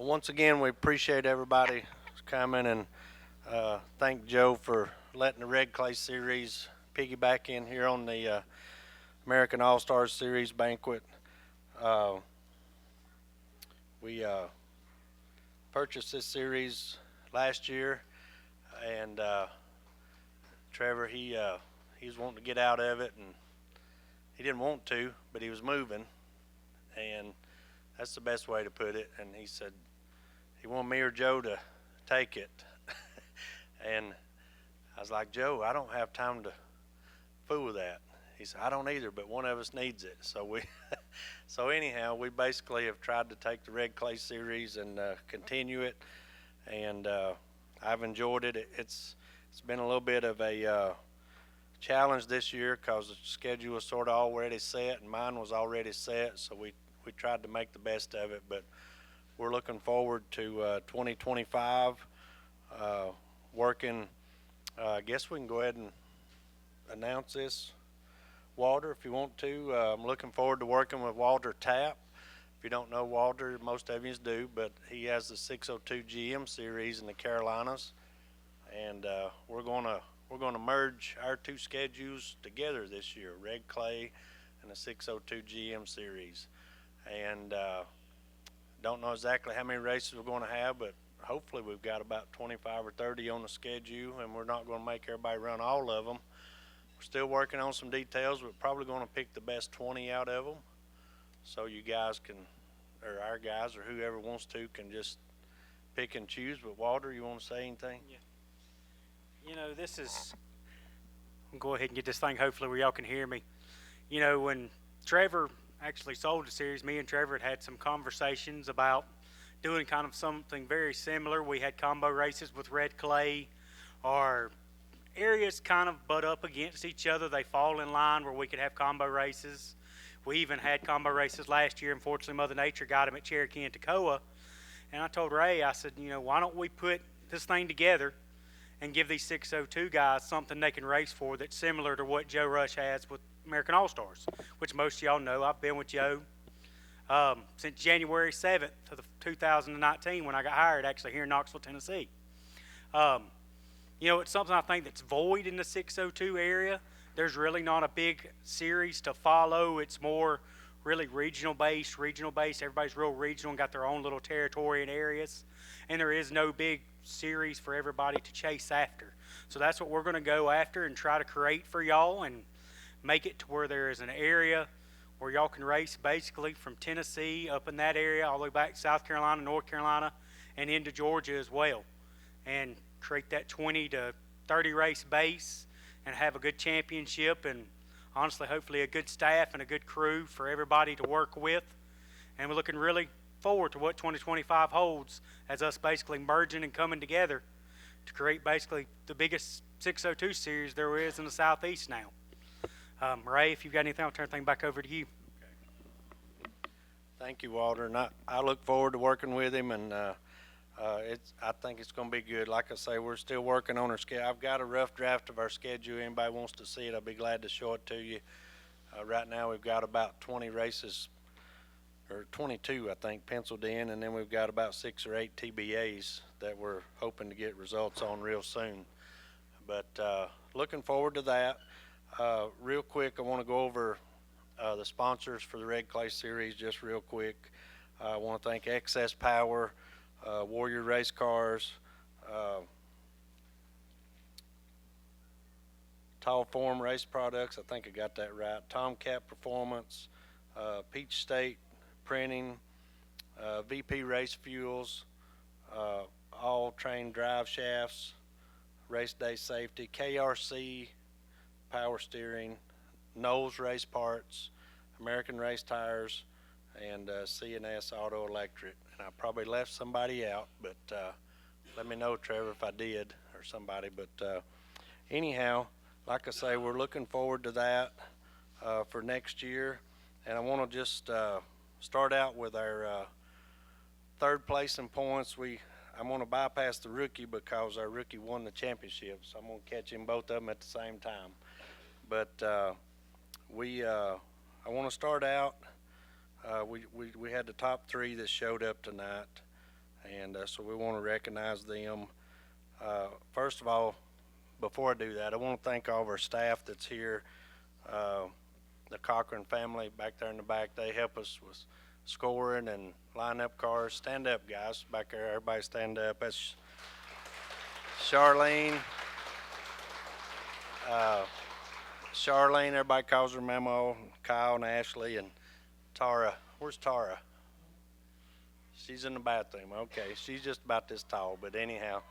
Once again, we appreciate everybody coming, and thank Joe for letting the Red Clay Series piggyback in here on the American All-Stars Series banquet. We purchased this series last year, and Trevor, he was wanting to get out of it, and he didn't want to, but he was moving, and that's the best way to put it. And he said he wanted me or Joe to take it. And I was like, Joe, I don't have time to fool with that. He said, I don't either, but one of us needs it. So anyhow, we basically have tried to take the Red Clay Series and continue it, and I've enjoyed it. It's been a little bit of a challenge this year because the schedule was sort of already set, and mine was already set, so we tried to make the best of it. But we're looking forward to 2025, working. I guess we can go ahead and announce this, Walter, if you want to. I'm looking forward to working with Walter Tapp. If you don't know Walter, most of you do, but he has the 602 GM series in the Carolinas, and we're going to merge our two schedules together this year, Red Clay and the 602 GM series. And don't know exactly how many races we're going to have, but hopefully we've got about 25 or 30 on the schedule, and we're not going to make everybody run all of them. We're still working on some details. We're probably going to pick the best 20 out of them, so you guys can, or our guys, or whoever wants to, can just pick and choose. But Walter, you want to say anything? Yeah. You know, this is, I'll go ahead and get this thing hopefully where y'all can hear me. You know, when Trevor actually sold the series, me and Trevor had some conversations about doing kind of something very similar. We had combo races with Red Clay. Our areas kind of butt up against each other. They fall in line where we could have combo races. We even had combo races last year. Unfortunately, Mother Nature got them at Cherokee and Toccoa. And I told Ray, I said, you know, why don't we put this thing together and give these 602 guys something they can race for that's similar to what Joe Rush has with American All-Stars, which most of y'all know. I've been with Joe since January 7th of 2019 when I got hired actually here in Knoxville, Tennessee. You know, it's something I think that's void in the 602 area. There's really not a big series to follow. It's more really regional based. Everybody's real regional and got their own little territory and areas. And there is no big series for everybody to chase after. So that's what we're going to go after and try to create for y'all and make it to where there is an area where y'all can race basically from Tennessee up in that area all the way back to South Carolina, North Carolina, and into Georgia as well. And create that 20 to 30 race base and have a good championship and honestly hopefully a good staff and a good crew for everybody to work with. And we're looking really forward to what 2025 holds as us basically merging and coming together to create basically the biggest 602 series there is in the Southeast now. Ray, if you've got anything, I'll turn things back over to you. Okay. Thank you, Walter. And I look forward to working with him, and I think it's going to be good. Like I say, we're still working on our schedule. I've got a rough draft of our schedule. Anybody wants to see it, I'll be glad to show it to you. Right now we've got about 20 races, or 22 I think, penciled in, and then we've got about 6 or 8 TBAs that we're hoping to get results on real soon. But looking forward to that. Real quick, I want to go over the sponsors for the Red Clay Series just real quick. I want to thank Excess Power, Warrior Race Cars, Tall Form Race Products, I think I got that right, Tomcat Performance, Peach State Printing, VP Race Fuels, All Train Drive Shafts, Race Day Safety, KRC Power Steering, Knowles Race Parts, American Race Tires, and C&S Auto Electric. And I probably left somebody out, but let me know, Trevor, if I did, or somebody. But anyhow, like I say, we're looking forward to that for next year. And I want to just start out with our third place in points. I'm going to bypass the rookie because our rookie won the championship, so I'm going to catch him both of them at the same time. But I want to start out. We had the top 3 that showed up tonight, and so we want to recognize them. First of all, before I do that, I want to thank all of our staff that's here. The Cochran family back there in the back, they help us with scoring and line up cars. Stand up, guys, back there. Everybody stand up. That's Charlene. Charlene, everybody calls her Memo. Kyle and Ashley and Tara. Where's Tara? She's in the bathroom. Okay, she's just about this tall, but anyhow.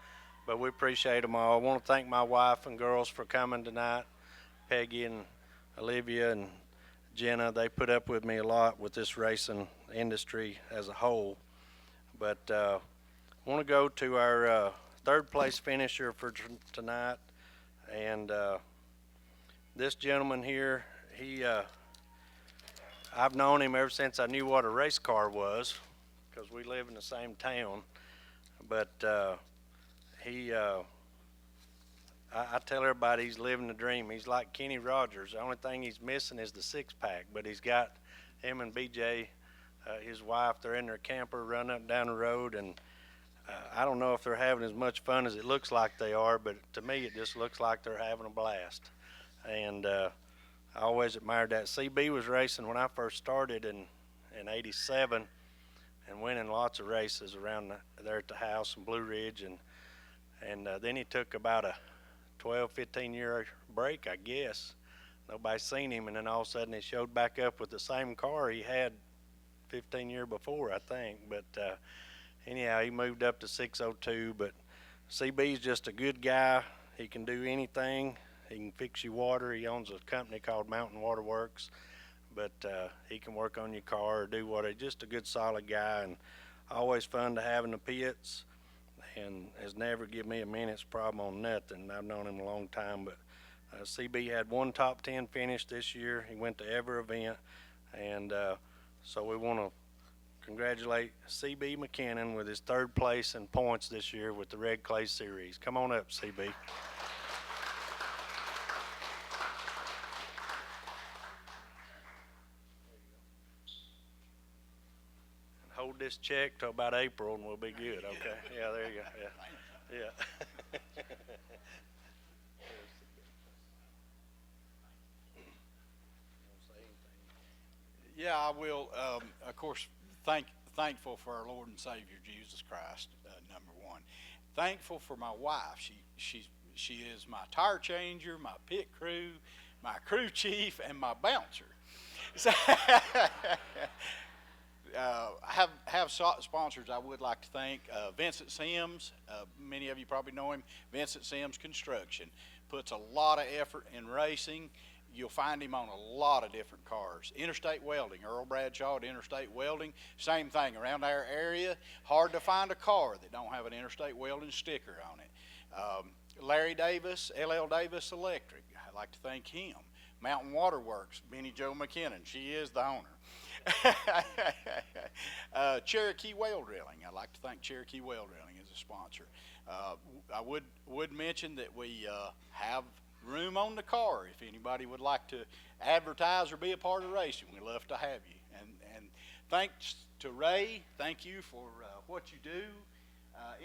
But we appreciate them all. I want to thank my wife and girls for coming tonight. Peggy and Olivia and Jenna, they put up with me a lot with this racing industry as a whole. But I want to go to our third place finisher for tonight. And this gentleman here, I've known him ever since I knew what a race car was, because we live in the same town. But I tell everybody he's living the dream. He's like Kenny Rogers. The only thing he's missing is the six-pack, but he's got him and BJ, his wife, they're in their camper running up and down the road, and I don't know if they're having as much fun as it looks like they are, but to me it just looks like they're having a blast. And I always admired that. CB was racing when I first started in '87 and winning lots of races around there at the house in Blue Ridge, and then he took about a 12, 15-year break, I guess. Nobody's seen him, and then all of a sudden he showed back up with the same car he had 15 years before, I think. But anyhow, he moved up to 602. But CB's just a good guy. He can do anything. He can fix you water. He owns a company called Mountain Water Works. But he can work on your car or do whatever. Just a good, solid guy, and always fun to have in the pits. And has never given me a minute's problem on nothing. I've known him a long time, but CB had one top 10 finish this year. He went to every event, and so we want to congratulate CB McKinnon with his third place in points this year with the Red Clay Series. Come on up, CB. Hold this check till about April and we'll be good, okay? Yeah, there you go. Yeah. Yeah, I will. Of course, thankful for our Lord and Savior Jesus Christ, number one. Thankful for my wife. She is my tire changer, my pit crew, my crew chief, and my bouncer. So I have sponsors I would like to thank. Vincent Sims, many of you probably know him. Vincent Sims Construction puts a lot of effort in racing. You'll find him on a lot of different cars. Interstate Welding, Earl Bradshaw at Interstate Welding, same thing. Around our area, hard to find a car that don't have an Interstate Welding sticker on it. Larry Davis, LL Davis Electric, I'd like to thank him. Mountain Water Works, Benny Jo McKinnon, she is the owner. Cherokee Well Drilling, I'd like to thank Cherokee Well Drilling as a sponsor. I would mention that we have room on the car if anybody would like to advertise or be a part of racing. We'd love to have you. And thanks to Ray, thank you for what you do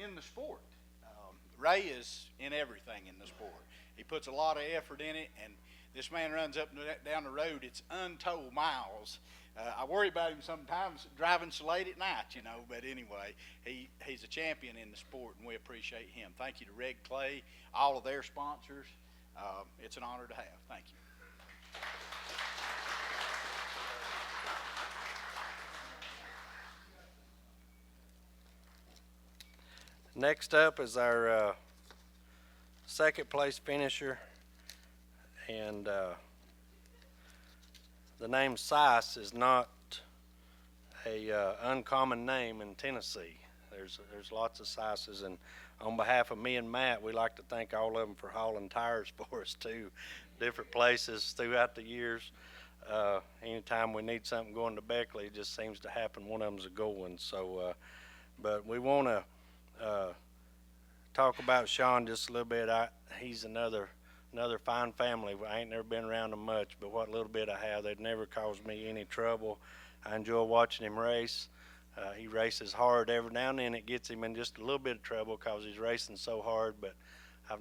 in the sport. Ray is in everything in the sport. He puts a lot of effort in it, and this man runs up and down the road. It's untold miles. I worry about him sometimes driving so late at night, but anyway, he's a champion in the sport, and we appreciate him. Thank you to Red Clay, all of their sponsors. It's an honor to have. Thank you. Next up is our second place finisher, and the name Sice is not a uncommon name in Tennessee. There's lots of Sices, and on behalf of me and Matt, we like to thank all of them for hauling tires for us too, different places throughout the years. Anytime we need something going to Beckley, it just seems to happen. One of them's a going. So, but we want to talk about Sean just a little bit. He's another fine family. I ain't never been around them much, but what little bit I have, they've never caused me any trouble. I enjoy watching him race. He races hard. Every now and then it gets him in just a little bit of trouble because he's racing so hard, but I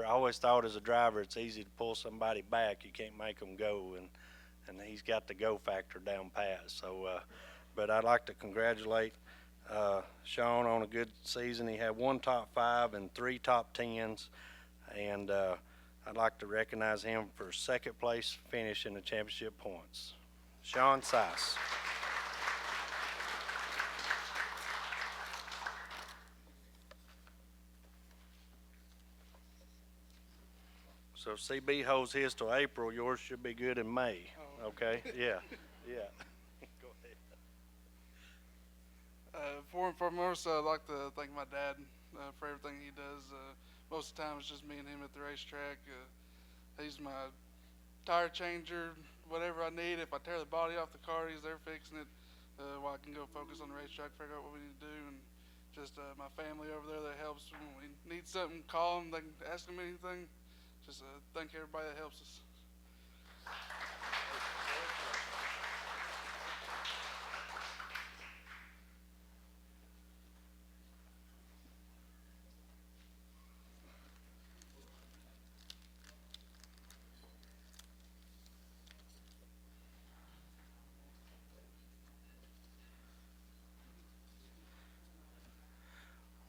always thought as a driver it's easy to pull somebody back. You can't make them go, and he's got the go factor down pat. So, but I'd like to congratulate Sean on a good season. He had 1 top 5 and 3 top 10s, and I'd like to recognize him for second place finish in the championship points. Sean Sice. So CB holds his till April. Yours should be good in May. Oh. Okay? Yeah. Yeah. Go ahead. For and foremost, I'd like to thank my dad for everything he does. Most of the time, it's just me and him at the racetrack. He's my tire changer, whatever I need. If I tear the body off the car, he's there fixing it while I can go focus on the racetrack, figure out what we need to do. And just my family over there that helps. When we need something, call them. They can ask them anything. Just thank everybody that helps us.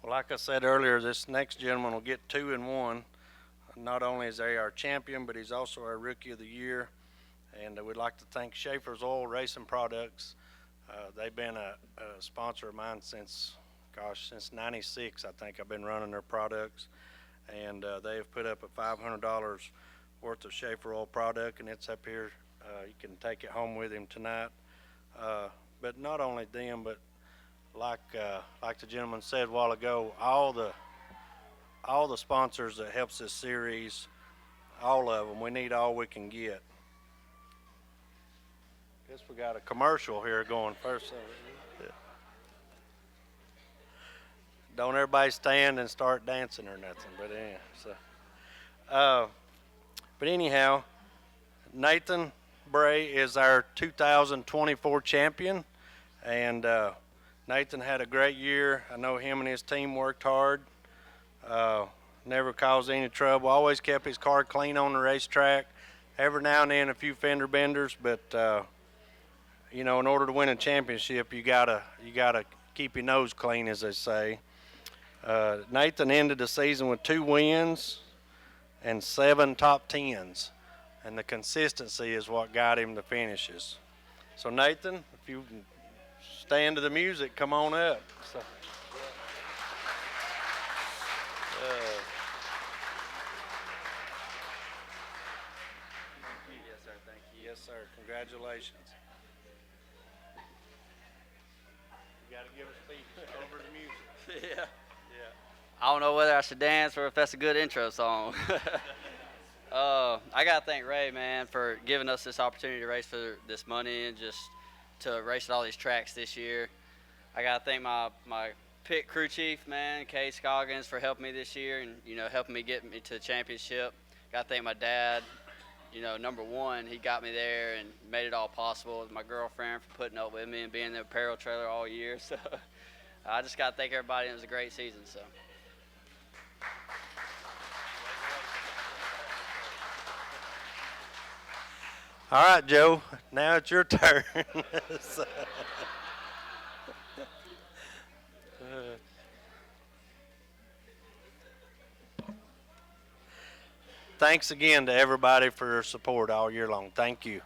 Well, like I said earlier, this next gentleman will get 2 and 1. Not only is he our champion, but he's also our Rookie of the Year. And we'd like to thank Schaefer's Oil Racing Products. They've been a sponsor of mine since '96. I think I've been running their products. And they have put up a $500 worth of Schaefer Oil product, and it's up here. You can take it home with him tonight. But not only them, but like the gentleman said a while ago, all the sponsors that helps this series, all of them, we need all we can get. Guess we got a commercial here going first. Yeah. Don't everybody stand and start dancing or nothing, but yeah. But anyhow, Nathan Bray is our 2024 champion, and Nathan had a great year. I know him and his team worked hard. Never caused any trouble. Always kept his car clean on the racetrack. Every now and then a few fender benders, but you know, in order to win a championship, you gotta keep your nose clean, as they say. Nathan ended the season with 2 wins and 7 top 10s, and the consistency is what got him the finishes. So Nathan, if you can stand to the music, come on up. So, Yes, sir. Thank you. yes, sir. Congratulations. You got to give a speech over the music. Yeah. I don't know whether I should dance or if that's a good intro song. I got to thank Ray, man, for giving us this opportunity to race for this money and just to race at all these tracks this year. I got to thank my pit crew chief, man, Kay Scoggins, for helping me this year and, you know, helping me get me to the championship. Got to thank my dad, you know, number one, he got me there and made it all possible. My girlfriend for putting up with me and being in the apparel trailer all year. So I just got to thank everybody. It was a great season. So. All right, Joe, now it's your turn. Thanks again to everybody for your support all year long. Thank you.